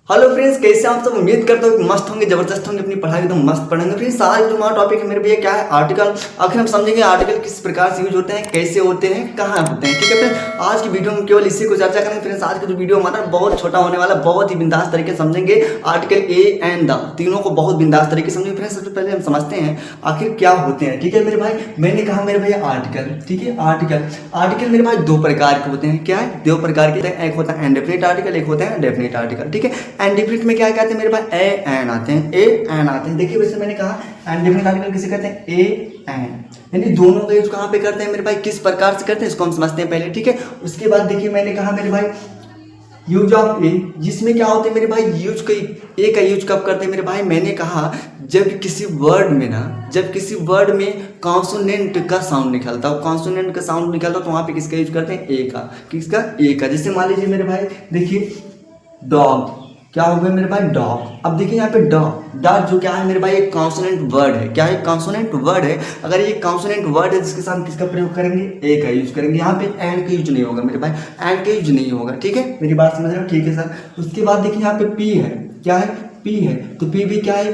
Hello friends, कैसे आप सब? उम्मीद करता हूँ कि मस्त होंगे, जबरदस्त होंगे, अपनी पढ़ाई एकदम मस्त पढ़ेंगे। फ्रेंड्स, आज जो हमारा टॉपिक है मेरे भैया क्या है? आर्टिकल। आखिर हम समझेंगे आर्टिकल किस प्रकार से यूज होते हैं, कैसे होते हैं, कहाँ होते हैं। ठीक है फ्रेंड्स, आज की वीडियो में केवल इसी को चर्चा करेंगे। फ्रेंड्स, आज का जो वीडियो हमारा बहुत छोटा होने वाला, बहुत ही बिंदास तरीके से समझेंगे। आर्टिकल ए एंड द तीनों को बहुत बिंदास तरीके से समझेंगे। फ्रेंड्स, सबसे पहले हम समझते हैं आखिर क्या होते हैं। ठीक है मेरे भाई, मैंने कहा मेरे भैया आर्टिकल। ठीक है, आर्टिकल मेरे भाई दो प्रकार के होते हैं। क्या है? दो प्रकार के। एक होता है इनडेफिनिट आर्टिकल, एक होता है डेफिनिट आर्टिकल। ठीक है, इनडेफिनिट में क्या कहते हैं मेरे भाई? ए एन आते हैं, ए एन आते हैं। देखिए वैसे मैंने कहा इनडेफिनिट आर्टिकल किसे कहते हैं? A N. यानी दोनों का यूज कहाँ पे करते हैं मेरे भाई, किस प्रकार से करते हैं, इसको हम समझते हैं पहले। ठीक है, उसके बाद देखिए मैंने कहा मेरे भाई यूज ऑफ ए, जिसमें क्या होते हैं मेरे भाई यूज का ए का यूज कब करते हैं मेरे भाई? मैंने कहा जब किसी वर्ड में कॉन्सोनेंट का साउंड निकलता हो, कॉन्सोनेंट का साउंड निकलता हो तो वहां पे किसका यूज करते हैं? ए का। किसका? ए का। जैसे मान लीजिए मेरे भाई देखिए डॉग, क्या हो गया मेरे भाई? डॉग। अब देखिए यहाँ पे डॉग जो क्या है मेरे भाई? एक कॉन्सोनेंट वर्ड है। क्या है? कॉन्सोनेंट वर्ड है। अगर ये कॉन्सोनेंट वर्ड है जिसके साथ किसका प्रयोग करेंगे? ए का यूज करेंगे। यहाँ पे एंड का यूज नहीं होगा मेरे भाई, एंड का यूज नहीं होगा। ठीक है, मेरी बात समझ रहे हो? ठीक है सर। उसके बाद देखिए यहाँ पे पी है। क्या है? पी है। तो पी भी क्या है?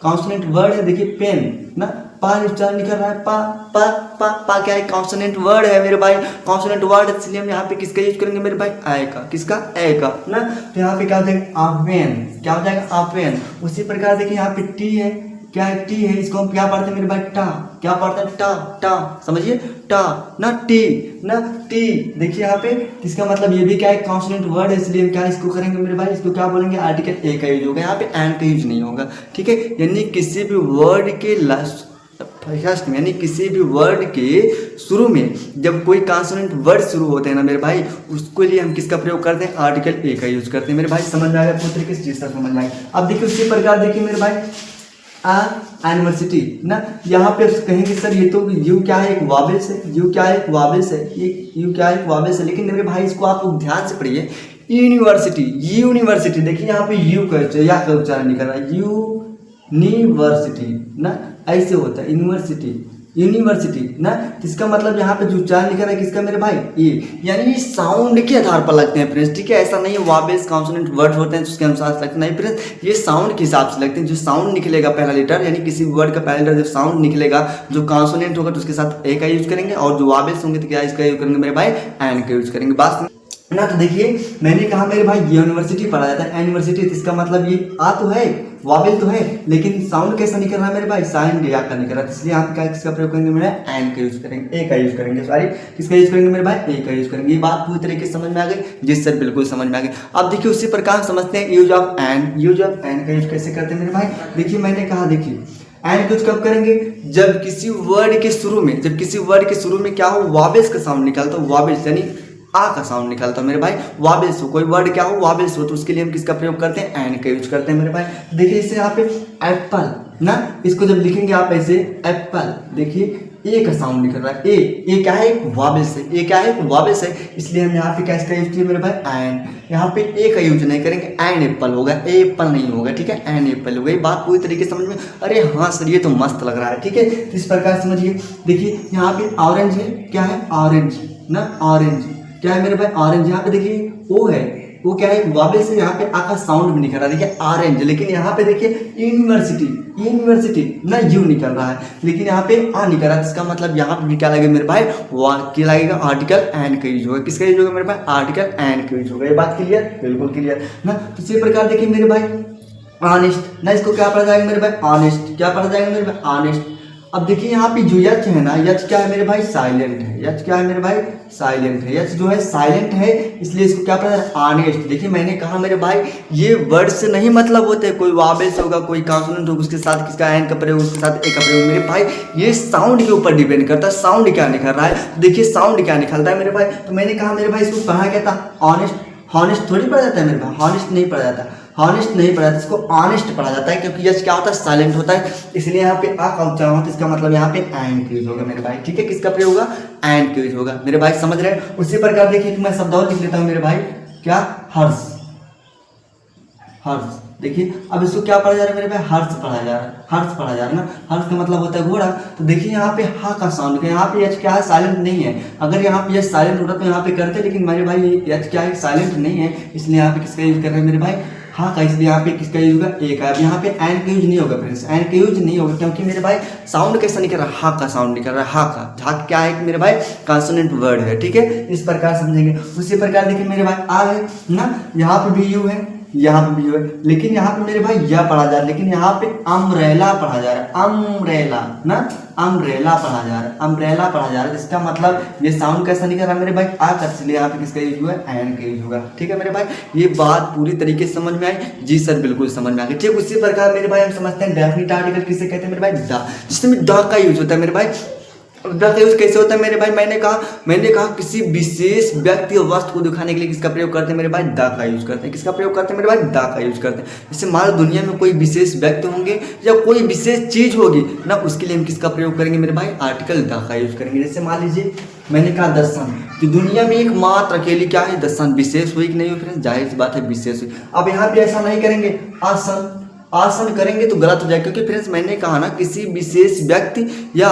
कॉन्सोनेंट वर्ड है। देखिए पेन ना, पा उच्चारण निकल रहा है, पा पा पा पा क्या है? कॉन्सोनेंट वर्ड है मेरे भाई, कॉन्सोनेंट वर्ड है, इसलिए हम यहाँ पे किसका यूज करेंगे मेरे भाई? ए का। किसका? ए का ना। तो यहाँ पे क्या हो जाएगा? आवेन। क्या हो जाएगा? आवेन। उसी प्रकार देखिए यहाँ पे टी है। क्या है? टी है। इसको हम क्या पढ़ते हैं मेरे भाई? टा। क्या पढ़ते हैं? टा टा। समझिए, टा ना टी ना टी। देखिए यहाँ पे इसका मतलब ये भी क्या है? कॉन्सोनेंट वर्ड है, इसलिए हम क्या इसको करेंगे मेरे भाई? इसको क्या बोलेंगे? आर्टिकल ए का यूज होगा। यहाँ पे एंड का यूज नहीं होगा। ठीक है, यानी किसी भी वर्ड के लास्ट फर्स्ट में, यानी किसी भी वर्ड के शुरू में जब कोई कॉन्सोनेंट वर्ड शुरू होते हैं ना मेरे भाई, उसके लिए हम किसका प्रयोग करते हैं? आर्टिकल ए का यूज करते हैं मेरे भाई। समझ में आ गया? पूरी तरीके से चीज समझ में आई। अब देखिए उसी प्रकार देखिए मेरे भाई यूनिवर्सिटी ना, यहाँ पे कहेंगे सर ये तो यू क्या है? एक वावेल्स है। यू क्या है? एक वावेल्स है। यू क्या है? एक वावेल्स है। लेकिन मेरे भाई इसको आप ध्यान से पढ़िए। यूनिवर्सिटी देखिए यहाँ पे यू का उच्चारण निकल रहा है, यूनिवर्सिटी ना, ऐसे होता है यूनिवर्सिटी ना। इसका मतलब यहाँ पे जो उच्चारण लिखा है किसका मेरे भाई? ए। यानी साउंड के आधार पर लगते हैं फ्रेंड्स। ठीक है, ऐसा नहीं है वावेल्स कॉन्सोनेंट वर्ड होते हैं उसके अनुसार लगते नहीं फ्रेंड्स, ये साउंड के हिसाब से लगते हैं। जो साउंड निकलेगा पहला लेटर, यानी किसी वर्ड का पहला लेटर जब साउंड निकलेगा, जो कॉन्सोनेंट होगा तो उसके साथ ए का यूज करेंगे, और जो वावेल्स होंगे तो क्या इसका यूज करेंगे मेरे भाई? एन का यूज करेंगे। बात ना। तो देखिए मैंने कहा मेरे भाई यूनिवर्सिटी पढ़ा जाता है, यूनिवर्सिटी। इसका मतलब ये आ तो है, वावेल तो है, लेकिन साउंड कैसा निकल रहा है मेरे भाई? साइन या का निकल रहा है, इसलिए यहाँ पे किसका प्रयोग करेंगे मेरे? एन का यूज करेंगे, ए का यूज करेंगे। सॉरी, किसका यूज करेंगे मेरे भाई? ए का यूज करेंगे। ये बात पूरी तरीके से समझ में आ गई? जी सर, बिल्कुल समझ में आ गई। अब देखिए उसी प्रकार समझते हैं use of an. Use of an का यूज कैसे करते हैं मेरे भाई? देखिए मैंने कहा देखिए एंड यूज कब करेंगे? जब किसी वर्ड के शुरू में क्या हो? वावेल्स का साउंड निकलता हो, वावेल्स यानी आ का साउंड निकलता है मेरे भाई, वावेल्स हो। कोई वर्ड क्या हो? वावेल्स हो, तो उसके लिए हम किसका प्रयोग करते हैं? एन का यूज करते हैं मेरे भाई। देखिए इसे यहाँ पे एप्पल ना, इसको जब लिखेंगे आप ऐसे एप्पल, देखिए ए का साउंड निकल रहा है। ए क्या है? एक वावेल्स है। ए क्या है? एक वावेल्स है, इसलिए हम यहाँ पे क्या इसका यूज किए मेरे भाई? एन। यहाँ पे ए का यूज नहीं करेंगे, एन एप्पल होगा, ए एप्पल नहीं होगा। ठीक है, एन एप्पल होगा। ये बात पूरी तरीके से समझ में? अरे हाँ सर, ये तो मस्त लग रहा है। ठीक है, तो इस प्रकार समझिए। देखिए यहाँ पे ऑरेंज है। क्या है? ऑरेंज ना, ऑरेंज। क्या है मेरे भाई? ऑरेंज। यहाँ पे देखिए ओ है, वो क्या है? वावेल से यहाँ पे आ का साउंड भी निकल रहा है, देखिए ऑरेंज। लेकिन यहाँ पे देखिए यूनिवर्सिटी ना, यू निकल रहा है, लेकिन यहाँ पे आ निकल रहा है। इसका मतलब यहाँ पे भी क्या लगेगा मेरे भाई? क्या लगेगा? आर्टिकल एन का यूज होगा। किसका यूज होगा मेरे भाई? आर्टिकल एन का यूज होगा। ये बात क्लियर? बिल्कुल क्लियर ना। तो इसी प्रकार देखिए मेरे भाई ऑनेस्ट ना, इसको क्या पढ़ा जाएगा मेरे भाई? ऑनेस्ट। क्या पढ़ा जाएगा मेरे भाई? ऑनेस्ट। अब देखिए यहाँ पे जो यच है ना, यच क्या है मेरे भाई? साइलेंट है। यच क्या है मेरे भाई? साइलेंट है। यच जो है साइलेंट है, इसलिए इसको क्या पढ़ा है? ऑनेस्ट। देखिए मैंने कहा मेरे भाई ये वर्ड से नहीं मतलब होते, कोई वावेल्स होगा, कोई कॉन्सोनेंट होगा, उसके साथ किसका? एन का प्रयोग, उसके साथ ए का प्रयोग। मेरे भाई ये साउंड के ऊपर डिपेंड करता है, साउंड क्या निकल रहा है। देखिए साउंड क्या निकलता है मेरे भाई। तो मैंने कहा मेरे भाई इसको पढ़ा क्या था? ऑनेस्ट। हॉनेस्ट थोड़ी पढ़ा जाता है मेरे भाई, हॉनेस्ट नहीं पढ़ा जाता, हॉनेस्ट नहीं पढ़ा जाता, इसको ऑनेस्ट पढ़ा जाता है, क्योंकि यस क्या होता है? साइलेंट होता है, इसलिए यहाँ पे आ का उच्चारण होता है। इसका मतलब यहाँ पे एन का यूज होगा मेरे भाई। ठीक है, किसका प्रयोग होगा? एन का यूज होगा मेरे भाई। समझ रहे हैं? उसी प्रकार देखिए मैं शब्द और लिख लेता हूँ मेरे भाई। क्या? हर्ष। हर्ष। देखिए अब इसको क्या पढ़ा जा रहा है मेरे भाई? हर्ष पढ़ा जा रहा है, हर्ष पढ़ा जा रहा है ना। हर्ष का मतलब होता है घोड़ा। तो देखिए यहाँ पे हा का साउंड, यहाँ पे एच क्या है? साइलेंट नहीं है। अगर यहाँ पे एच साइलेंट होता तो यहाँ पे करते, लेकिन मेरे भाई एच क्या है? साइलेंट नहीं है, इसलिए यहाँ पे किसका यूज कर रहे हैं मेरे भाई? हाँ का, इसलिए यहाँ पे किसका यूज होगा, ए का। अब यहाँ पे एन का यूज नहीं होगा फ्रेंड्स, एन का यूज नहीं होगा क्योंकि मेरे भाई साउंड कैसा निकल रहा है, हा का साउंड निकल रहा है, हा का। हा क्या है मेरे भाई, कॉन्सोनेंट वर्ड है, ठीक है, इस प्रकार समझेंगे। उसी प्रकार देखिए मेरे भाई आ है ना, यहाँ पे भी यू है, यहाँ पे भी यू है, लेकिन यहाँ पे मेरे भाई यह पढ़ा जा रहा है, लेकिन यहाँ पे अम्ब्रेला पढ़ा जा रहा है, अम्ब्रेला ना, अम्ब्रेला पढ़ा जा रहा है, अम्ब्रेला पढ़ा जा रहा है, जिसका मतलब ये साउंड कैसा निकल रहा है मेरे भाई, आ कर, इसलिए यहाँ पे किसका यूज हुआ है, एन का यूज होगा, ठीक है मेरे भाई। ये बात पूरी तरीके से समझ में आई, जी सर बिल्कुल समझ में आ गई, ठीक। उसी प्रकार मेरे भाई हम समझते हैं डेफिनिट आर्टिकल किसे कहते हैं मेरे भाई, द, जिसमें द का यूज होता है मेरे भाई। द का यूज कैसे होता है मेरे भाई, मैंने कहा किसी विशेष व्यक्ति और वस्तु को दिखाने के लिए किसका प्रयोग करते हैं मेरे भाई, द का यूज करते हैं। किसका प्रयोग करते हैं मेरे भाई, द का यूज करते हैं। जैसे मान लो दुनिया में कोई विशेष व्यक्ति होंगे या कोई विशेष चीज होगी ना, उसके लिए हम किसका प्रयोग करेंगे मेरे भाई, आर्टिकल द का यूज करेंगे। जैसे मान लीजिए मैंने कहा दर्शन, तो दुनिया में एकमात्र अकेली क्या है, दर्शन। विशेष हुई कि नहीं हुई फ्रेंड्स, जाहिर सी बात है विशेष हुई। अब यहाँ पे ऐसा नहीं करेंगे, आसन, आसन करेंगे तो गलत हो जाएगा, क्योंकि फ्रेंड्स मैंने कहा ना किसी विशेष व्यक्ति या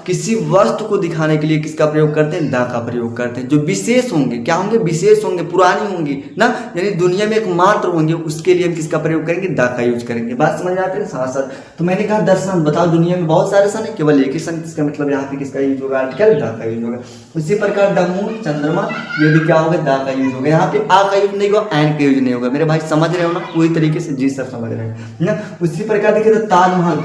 किसी वस्तु को दिखाने के लिए किसका प्रयोग करते हैं, द का प्रयोग करते हैं। जो विशेष होंगे, क्या होंगे, विशेष होंगे, पुरानी होंगी ना, यानी दुनिया में एकमात्र होंगे, उसके लिए हम किसका प्रयोग करेंगे, द का यूज करेंगे। बात समझ में आती है, हाँ सर। तो मैंने कहा दर्शन, बताओ दुनिया में बहुत सारे सन है, केवल एक ही सन, इसका मतलब यहाँ पे किसका यूज होगा, आर्टिकल द का यूज होगा। उसी प्रकार द मून, चंद्रमा, ये भी क्या होगा, द का यूज होगा। यहाँ पे आ का यूज नहीं होगा, एन का यूज नहीं होगा। मेरे भाई समझ रहे हो ना पूरी तरीके से, जी सर समझ रहे हैं ना। उसी प्रकार देखिए तो ताजमहल,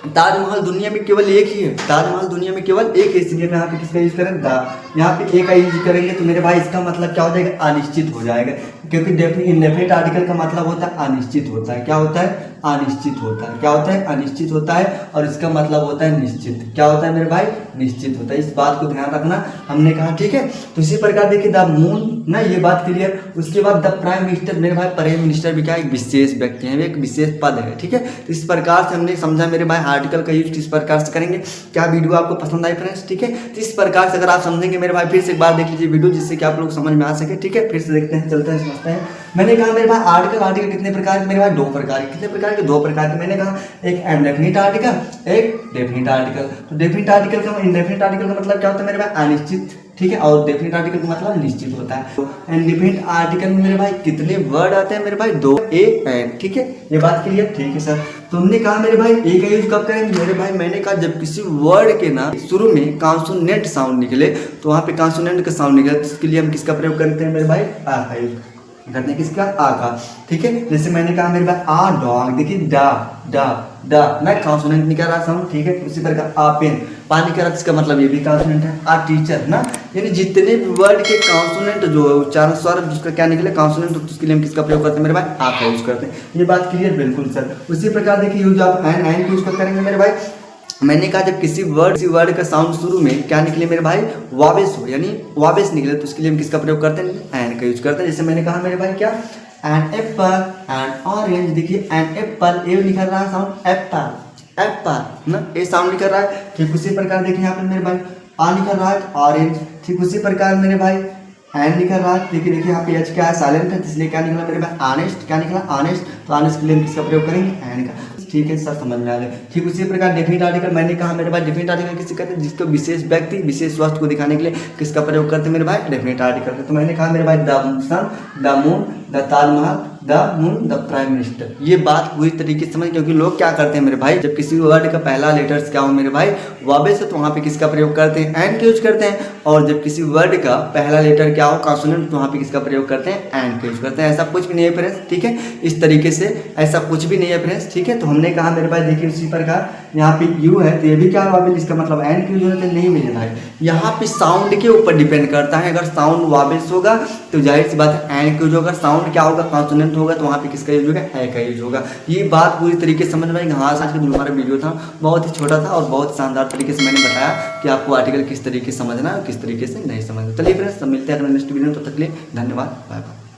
ताजमहल दुनिया में केवल एक ही है, ताजमहल दुनिया में केवल एक है, इसलिए यहाँ पे किसका यूज करें, द। यहाँ पे ए का यूज करेंगे तो मेरे भाई इसका मतलब क्या हो जाएगा, अनिश्चित हो जाएगा, क्योंकि इंडेफिनिट आर्टिकल का मतलब होता है अनिश्चित होता है। क्या होता है, अनिश्चित होता है। क्या होता है, अनिश्चित होता है, और इसका मतलब होता है निश्चित। क्या होता है मेरे भाई, निश्चित होता है। इस बात को ध्यान रखना, हमने कहा, ठीक है। तो इसी प्रकार देखिए द मून ना, ये बात क्लियर। उसके बाद द प्राइम मिनिस्टर, मेरे भाई प्राइम मिनिस्टर भी क्या एक विशेष व्यक्ति है, एक विशेष पद है, ठीक है। तो इस प्रकार से हमने समझा मेरे भाई आर्टिकल का यूज किस प्रकार से करेंगे। क्या वीडियो आपको पसंद आई फ्रेंड्स, ठीक है। तो इस प्रकार से अगर आप समझेंगे मेरे भाई, फिर से एक बार देख लीजिए वीडियो, जिससे कि आप लोग समझ में आ सके, ठीक है। फिर से देखते हैं, चलते हैं, समझते हैं। मैंने कहा मेरे भाई आर्टिकल कितने प्रकार के मेरे भाई, दो प्रकार के। कितने प्रकार के, दो प्रकार के। मैंने कहा एक इंडेफिनिट आर्टिकल, एक डेफिनिट आर्टिकल। तो डेफिनिट आर्टिकल का, इंडेफिनिट आर्टिकल का मतलब क्या होता है मेरे भाई, अनिश्चित, ठीक है, और डेफिनिट आर्टिकल का मतलब निश्चित होता है। तो इंडेफिनिट आर्टिकल में मेरे भाई कितने वर्ड आते हैं मेरे भाई, दो, ए एन, ठीक है। ये बात क्लियर, ठीक है सर। तुमने कहा मेरे भाई ए का यूज कब करेंगे मेरे भाई, मैंने कहा जब किसी वर्ड के ना शुरू में कॉन्सोनेंट साउंड निकले, तो वहाँ पे कॉन्सोनेंट का साउंड निकले, तो इसके लिए हम किसका प्रयोग करते हैं मेरे भाई, आ का यूज करते हैं। किसका, आ का, ठीक है। जैसे मैंने कहा मेरे भाई आ डॉग, देखिए डा डा डा ना, कॉन्सोनेंट निकल रहा साउंड, ठीक है। उसी प्रकार आ पेन, पानी का, इसका मतलब ये भी कॉन्सोनेंट है। आ टीचर ना, यानी जितने भी वर्ड के कॉन्सोनेंट जो है उच्चारण स्वर जिसका क्या निकले कॉन्सोनेंट, तो उसके लिए हम किसका प्रयोग करते हैं मेरे भाई, आ का यूज करते हैं। ये बात क्लियर, बिल्कुल सर। उसी प्रकार देखिए यूज आप एन, एन को यूज करेंगे मेरे भाई। मैंने कहा जब किसी वर्ड का साउंड शुरू में क्या निकले मेरे भाई, वाबेस हो, यानी वाबेस निकले, तो उसके लिए हम किसका प्रयोग करते हैं, एन का यूज करते हैं। जैसे मैंने कहा मेरे भाई क्या, एन एप्पल, एन ऑरेंज, देखिए एन एप्पल, ए निकल रहा है साउंड, एप्पल, एप्पल ना, ए साउंड निकल रहा है। ठीक उसी प्रकार देखिए यहाँ पे मेरे भाई आ निकल रहा है, ऑरेंज। ठीक उसी प्रकार मेरे भाई एन निकल रहा है, देखिए यहाँ पे एच क्या है, साइलेंट है, इसलिए क्या निकला मेरे भाई, ऑनेस्ट। क्या निकला, ऑनेस्ट। तो ऑनेस्ट के लिए हम किसका प्रयोग करेंगे, एन का। ठीक है सर, समझ में आ गया। ठीक उसी प्रकार डेफिनिट आर्टिकल, मैंने कहा मेरे भाई डेफिनिट आर्टिकल किसे कहते हैं, जिसको विशेष व्यक्ति विशेष वस्तु को दिखाने के लिए किसका प्रयोग करते हैं मेरे भाई, डेफिनिट आर्टिकल। तो मैंने कहा मेरे भाई the sun, the moon, the Taj Mahal, the moon, the prime minister. ये बात पूरी तरीके से समझ, क्योंकि लोग क्या करते हैं मेरे भाई, जब किसी वर्ड का पहला लेटर्स क्या हो मेरे भाई, वाबेस है, तो वहाँ पे किसका प्रयोग करते हैं, एन का यूज करते हैं। और जब किसी वर्ड का पहला लेटर क्या हो, कॉन्सोनेंट, तो वहाँ पे किसका प्रयोग करते हैं, एन का यूज करते हैं। ऐसा कुछ भी नहीं है फ्रेंड्स, ठीक है। इस तरीके से ऐसा कुछ भी नहीं है फ्रेंड्स, ठीक है। तो हमने कहा मेरे भाई देखिए उसी प्रकार यहाँ पे यू है, तो ये भी क्या वाबेल, इसका मतलब एन का यूज होना चाहिए, नहीं मेरे भाई। यहाँ पे साउंड के ऊपर डिपेंड करता है, अगर साउंड वाबेस होगा तो जाहिर सी बात है एन का यूज होगा, साउंड क्या होगा, कॉन्सोनेंट होगा, तो वहाँ पे किसका यूज होगा, ए का यूज होगा। ये बात पूरी तरीके से समझ में आई। हाँ, आज का जो हमारा वीडियो था बहुत ही छोटा था और बहुत शानदार तरीके से मैंने बताया कि आपको आर्टिकल किस तरीके से समझना है और किस तरीके से नहीं समझना। चलिए फ्रेंड्स, मिलते हैं अगले नेक्स्ट वीडियो में, तब तक के लिए धन्यवाद, बाय बाय।